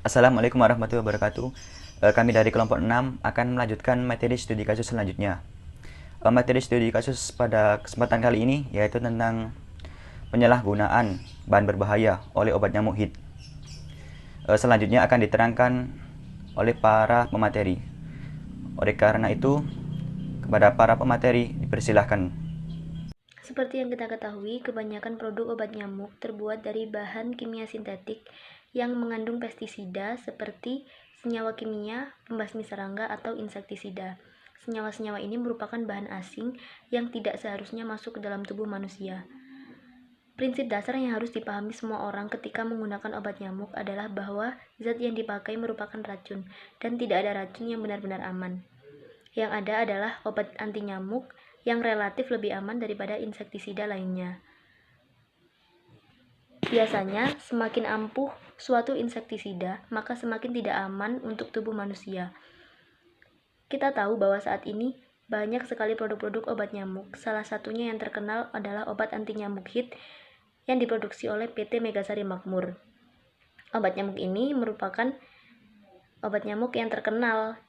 Assalamualaikum warahmatullahi wabarakatuh. Kami dari kelompok 6 akan melanjutkan materi studi kasus selanjutnya. Materi studi kasus pada kesempatan kali ini yaitu tentang penyalahgunaan bahan berbahaya oleh obat nyamuk HIT. Selanjutnya akan diterangkan oleh para pemateri. Oleh karena itu, kepada para pemateri dipersilahkan. Seperti yang kita ketahui, kebanyakan produk obat nyamuk terbuat dari bahan kimia sintetik yang mengandung pestisida seperti senyawa kimia, pembasmi serangga, atau insektisida. Senyawa-senyawa ini merupakan bahan asing yang tidak seharusnya masuk ke dalam tubuh manusia. Prinsip dasar yang harus dipahami semua orang ketika menggunakan obat nyamuk adalah bahwa zat yang dipakai merupakan racun dan tidak ada racun yang benar-benar aman. Yang ada adalah obat anti nyamuk yang relatif lebih aman daripada insektisida lainnya. Biasanya, semakin ampuh suatu insektisida, maka semakin tidak aman untuk tubuh manusia. Kita tahu bahwa saat ini banyak sekali produk-produk obat nyamuk. Salah satunya yang terkenal adalah obat anti nyamuk HIT yang diproduksi oleh PT Megasari Makmur. Obat nyamuk ini merupakan obat nyamuk yang terkenal,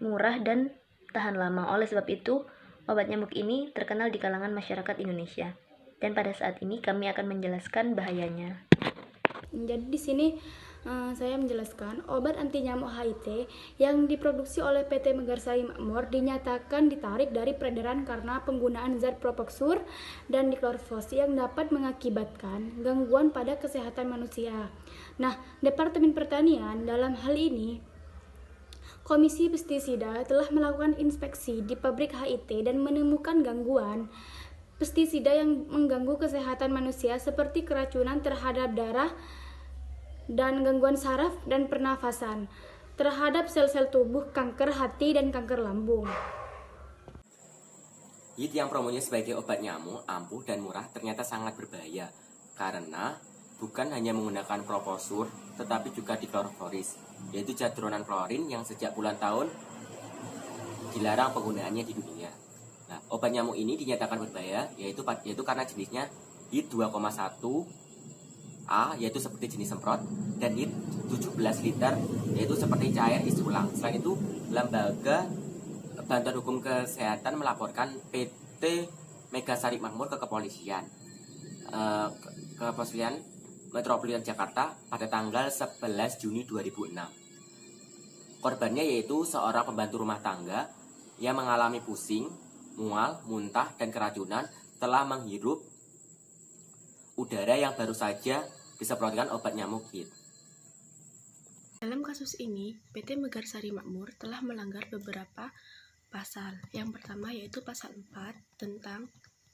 murah, dan tahan lama. Oleh sebab itu, obat nyamuk ini terkenal di kalangan masyarakat Indonesia. Dan pada saat ini kami akan menjelaskan bahayanya. Jadi di sini saya menjelaskan obat anti nyamuk HIT yang diproduksi oleh PT Megarsari Makmur dinyatakan ditarik dari peredaran karena penggunaan zat propoxur dan diklorvos yang dapat mengakibatkan gangguan pada kesehatan manusia. Nah, Departemen Pertanian dalam hal ini Komisi Pestisida telah melakukan inspeksi di pabrik HIT dan menemukan gangguan pestisida yang mengganggu kesehatan manusia seperti keracunan terhadap darah dan gangguan saraf dan pernafasan terhadap sel-sel tubuh, kanker hati, dan kanker lambung. HIT yang promonya sebagai obat nyamuk, ampuh dan murah ternyata sangat berbahaya karena bukan hanya menggunakan propoxur tetapi juga diklorvoris, yaitu zat turunan klorin yang sejak puluhan tahun dilarang penggunaannya di dunia. Nah, obat nyamuk ini dinyatakan berbahaya yaitu karena jenisnya HIT 2,1 A yaitu seperti jenis semprot dan HIT 17 liter yaitu seperti cair isi ulang. Selain itu, Lembaga Bantuan Hukum Kesehatan melaporkan PT Megasari Makmur ke kepolisian Metropolitan Jakarta pada tanggal 11 Juni 2006. Korbannya yaitu seorang pembantu rumah tangga yang mengalami pusing, mual, muntah, dan keracunan telah menghirup udara yang baru saja disemprotkan obat nyamuk HIT. Dalam kasus ini, PT Megarsari Makmur telah melanggar beberapa pasal. Yang pertama yaitu pasal 4 tentang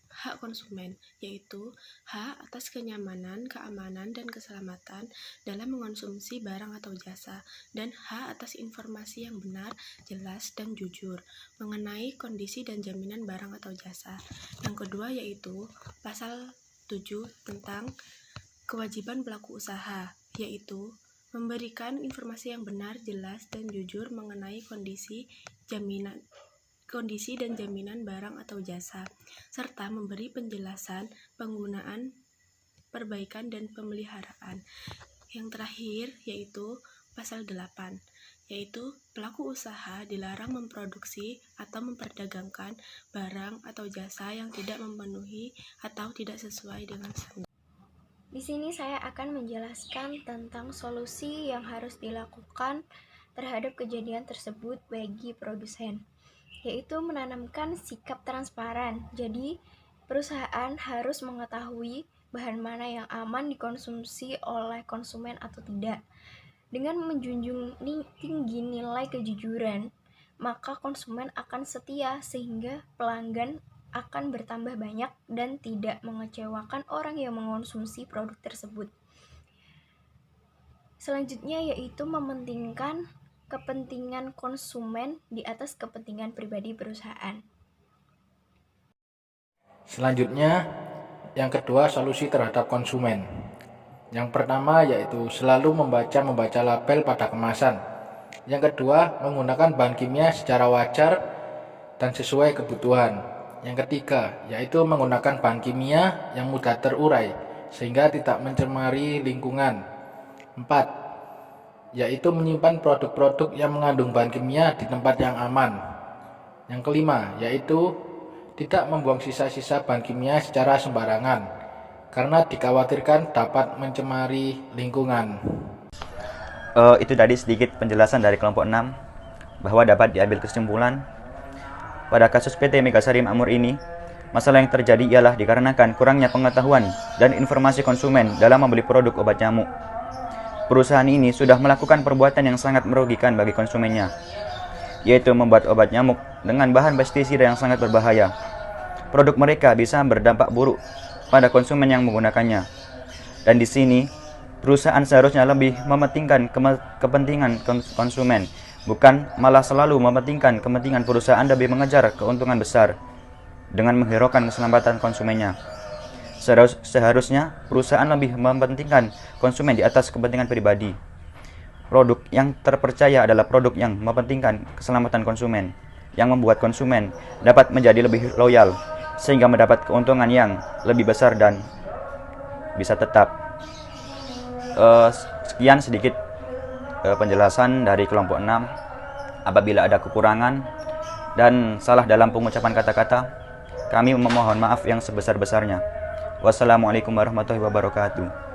hak konsumen, yaitu hak atas kenyamanan, keamanan, dan keselamatan dalam mengonsumsi barang atau jasa, dan hak atas informasi yang benar, jelas, dan jujur mengenai kondisi dan jaminan barang atau jasa. Yang kedua yaitu pasal 7 tentang kewajiban pelaku usaha, yaitu memberikan informasi yang benar, jelas, dan jujur mengenai kondisi dan jaminan barang atau jasa, serta memberi penjelasan penggunaan, perbaikan, dan pemeliharaan. Yang terakhir yaitu pasal 8, yaitu pelaku usaha dilarang memproduksi atau memperdagangkan barang atau jasa yang tidak memenuhi atau tidak sesuai dengan standar. Di sini saya akan menjelaskan tentang solusi yang harus dilakukan terhadap kejadian tersebut bagi produsen, yaitu menanamkan sikap transparan. Jadi, perusahaan harus mengetahui bahan mana yang aman dikonsumsi oleh konsumen atau tidak. Dengan menjunjung tinggi nilai kejujuran, maka konsumen akan setia sehingga pelanggan akan bertambah banyak dan tidak mengecewakan orang yang mengonsumsi produk tersebut. Selanjutnya yaitu mementingkan kepentingan konsumen di atas kepentingan pribadi perusahaan. Selanjutnya, yang kedua, solusi terhadap konsumen. Yang pertama yaitu selalu membaca label pada kemasan. Yang kedua, menggunakan bahan kimia secara wajar dan sesuai kebutuhan. Yang ketiga, yaitu menggunakan bahan kimia yang mudah terurai sehingga tidak mencemari lingkungan. 4. yaitu menyimpan produk-produk yang mengandung bahan kimia di tempat yang aman. Yang kelima, yaitu tidak membuang sisa-sisa bahan kimia secara sembarangan, karena dikhawatirkan dapat mencemari lingkungan. Itu tadi sedikit penjelasan dari kelompok 6, bahwa dapat diambil kesimpulan pada kasus PT Megasari Makmur ini, masalah yang terjadi ialah dikarenakan kurangnya pengetahuan dan informasi konsumen dalam membeli produk obat nyamuk. Perusahaan ini sudah melakukan perbuatan yang sangat merugikan bagi konsumennya, yaitu membuat obat nyamuk dengan bahan pestisida yang sangat berbahaya. Produk mereka bisa berdampak buruk pada konsumen yang menggunakannya. Dan di sini, perusahaan seharusnya lebih mementingkan kepentingan konsumen, bukan malah selalu mementingkan kepentingan perusahaan lebih mengejar keuntungan besar dengan menghiraukan keselamatan konsumennya. Seharusnya perusahaan lebih mementingkan konsumen di atas kepentingan pribadi. Produk yang terpercaya adalah produk yang mementingkan keselamatan konsumen, yang membuat konsumen dapat menjadi lebih loyal, sehingga mendapat keuntungan yang lebih besar dan bisa tetap. Sekian sedikit penjelasan dari kelompok 6. Apabila ada kekurangan dan salah dalam pengucapan kata-kata, kami memohon maaf yang sebesar-besarnya. Wassalamualaikum warahmatullahi wabarakatuh.